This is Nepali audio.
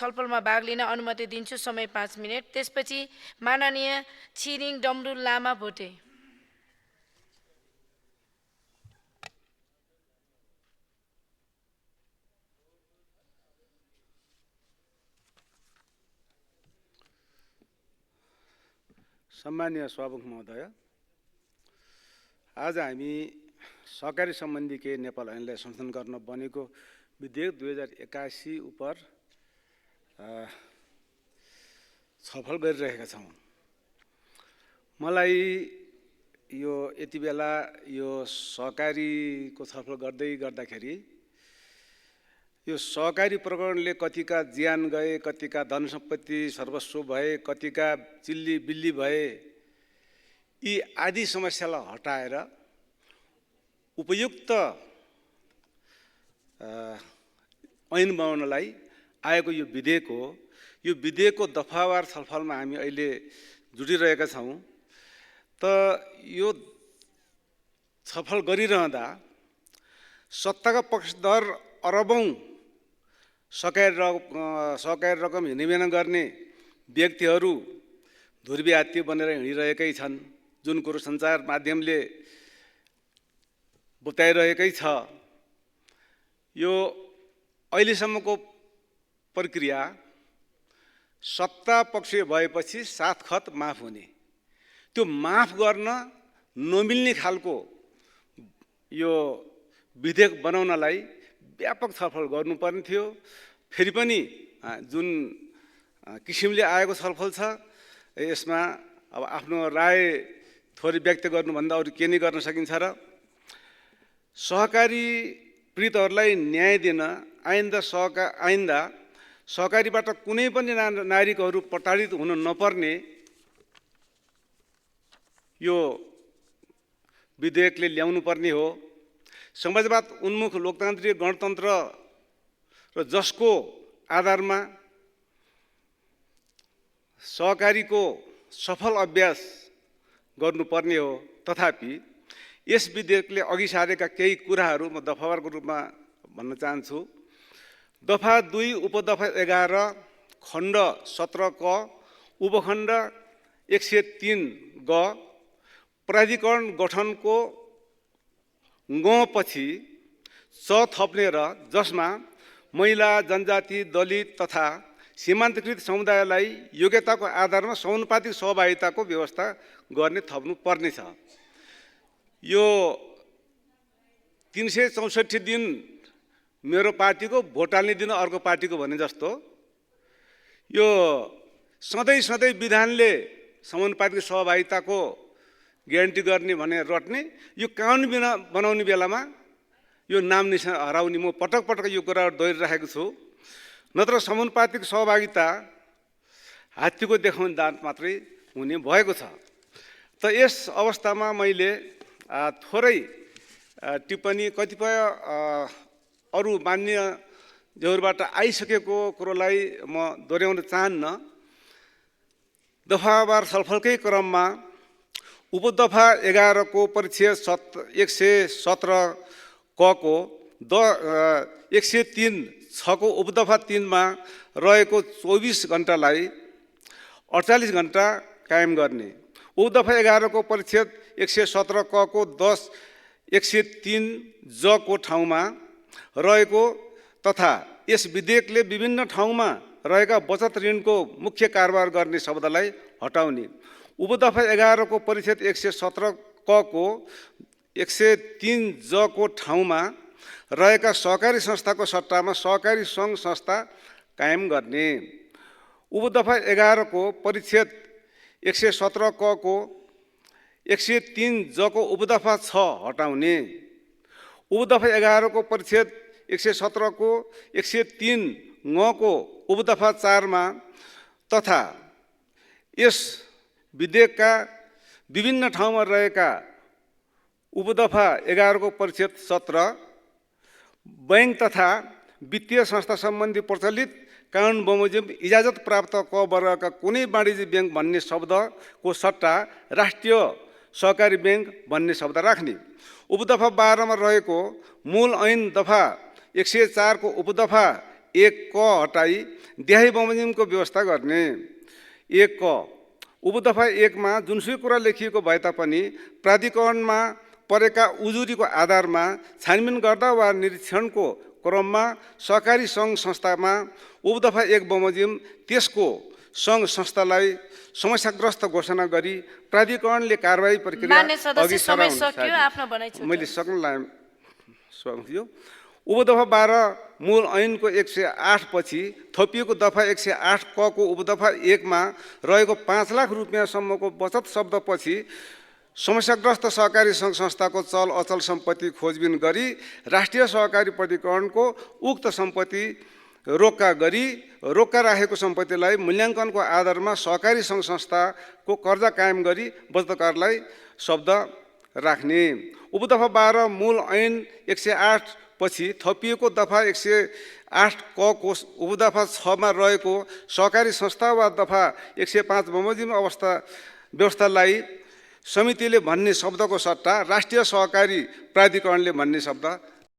छलफलमा भाग लिन अनुमति दिन्छु। समय 5 मिनेट। त्यसपछि माननीय छिरिङ डमरू लामा भोटे। सम्मानीय सभामुख महोदय, आज हामी सहकारी सम्बन्धी केही नेपाल ऐनलाई संशोधन गर्न बनेको विधेयक 2081 उप छलफल गरिरहेका छौँ। मलाई यो यति बेला यो सहकारीको छलफल गर्दाखेरि यो सहकारी प्रकरणले कतिका ज्यान गए, कतिका धन सम्पत्ति सर्वस्व भए, कतिका चिल्ली बिल्ली भए, यी आदि समस्यालाई हटाएर उपयुक्त ऐन बनाउनलाई आएको यो विधेयक हो। यो विधेयकको दफावार छलफलमा हामी अहिले जुटिरहेका छौँ। त यो छलफल गरिरहँदा सत्ताका पक्षधर अरबौं सहकारी रकम हिँडबिना गर्ने व्यक्तिहरू धुर्बी हात्ती बनेर हिँडिरहेकै छन्, जुन कुरो सञ्चार माध्यमले बताइरहेकै छ। यो अहिलेसम्मको प्रक्रिया सत्ता पक्ष भएपछि 7 खत माफ हुने, त्यो माफ गर्न नमिल्ने खालको यो विधेयक बनाउनलाई व्यापक छलफल गर्नुपर्ने थियो। फेरि पनि जुन किसिमले आएको छलफल छ, यसमा अब आफ्नो राय थोरै व्यक्त गर्नुभन्दा अरू के नै गर्न सकिन्छ र? सहकारी पीडितहरूलाई न्याय दिन आइन्दा सहकारीबाट कुनै पनि नागरिकहरू प्रताडित हुन नपर्ने यो विधेयकले ल्याउनु पर्ने हो। समाजवाद उन्मुख लोकतान्त्रिक गणतन्त्र र जसको आधारमा सहकारीको सफल अभ्यास गर्नुपर्ने हो। तथापि यस विधेयकले अघि सारेका केही कुराहरू म दफावारको रूपमा भन्न चाहन्छु। दफा 2 उपदफा 11 खण्ड 17 क उपखण्ड 103 ग प्राधिकरण गठनको पछि च थप्ने र जसमा महिला, जनजाति, दलित तथा सीमान्तकृत समुदायलाई योग्यताको आधारमा समानुपातिक सहभागिताको व्यवस्था गर्ने थप्नु पर्नेछ। यो 364 दिन मेरो पार्टीको भोट हाल्ने दिन अर्को पार्टीको भने जस्तो यो सधैँ विधानले समानुपातिक सहभागिताको ग्यारेन्टी गर्ने भने रट्ने, यो कानुन बिना बनाउने बेलामा यो नाम निशान हराउने। म पटक यो कुरा दोहोरिरहेको छु। नत्र समानुपातिक सहभागिता हात्तीको देखाउने दाँत मात्रै हुने भएको छ। त यस अवस्थामा मैले थोरै टिप्पणी कतिपय अरू मान्यजहरूबाट आइसकेको कुरोलाई म दोहोऱ्याउन चाहन्न। दफावार छलफलकै क्रममा उपदफा 11 को परिच्छेद 117 क को 103 6 को उपदफा 3 मा रहेको 24 घण्टालाई 48 घण्टा कायम गर्ने, उपदफा 11 को परिच्छेद 117 क को 10 103 ज को ठाउँमा रहेको तथा यस विधेयकले विभिन्न ठाउँमा रहेका बचत ऋणको मुख्य कारोबार गर्ने शब्दलाई हटाउने, उपदफा 11 को परिच्छेद 117 क को 103 ज को ठाउँमा रहेका सहकारी संस्थाको सट्टामा सहकारी सङ्घ संस्था कायम गर्ने, उपदफा 11 को परिच्छेद 117 क को 103 ज को उपदफा 6 हटाउने, उपदफा 11 को परिच्छेद 117 को 103 ङ को उपदफा 4 मा तथा यस विधेयकका विभिन्न ठाउँमा रहेका उपदफा 11 को परिच्छेद 17 बैंक तथा वित्तीय संस्था सम्बन्धी प्रचलित कानुन बमोजिम इजाजत प्राप्त क वर्गका कुनै वाणिज्य बैंक भन्ने शब्दको सट्टा राष्ट्रिय सहकारी बैंक भन्ने शब्द राख्ने, उपदफा 12 मा रहेको मूल ऐन दफा 104 को उपदफा 1 क हटाई देहाई बमोजिमको व्यवस्था गर्ने। 1 क उपदफा 1 मा जुनसुकै कुरा लेखिएको भए तापनि प्राधिकरणमा परेका उजुरीको आधारमा छानबिन गर्दा वा निरीक्षणको क्रममा सहकारी सङ्घ संस्थामा उपदफा 1 बमोजिम त्यसको सङ्घ संस्थालाई समस्याग्रस्त घोषणा गरी प्राधिकरणले कारबाही प्रक्रिया मान्य सदस्य समय सकियो, आफ्नो भनाइ छुट्याउनु। मैले सक्न लाग्यो। उपदफा 12 मूल ऐनको 108 पछि थपिएको दफा 108 क को उपदफा 1 मा रहेको 5 लाख रुपियाँसम्मको बचत शब्दपछि समस्याग्रस्त सहकारी सङ्घ संस्थाको चल अचल सम्पत्ति खोजबिन गरी राष्ट्रिय सहकारी प्राधिकरणको उक्त सम्पत्ति रोक्का गरी रोक्का राखेको सम्पत्तिलाई मूल्याङ्कनको आधारमा सहकारी सङ्घ संस्थाको कर्जा कायम गरी बचतकारलाई शब्द राख्ने। उपदफा 12 मूल ऐन 108 पछि थपिएको दफा 108 क को उपदफा 6 मा रहेको सहकारी संस्था वा दफा 105 बमोजिम व्यवस्थालाई समितिले भन्ने शब्दको सट्टा राष्ट्रिय सहकारी प्राधिकरणले भन्ने शब्द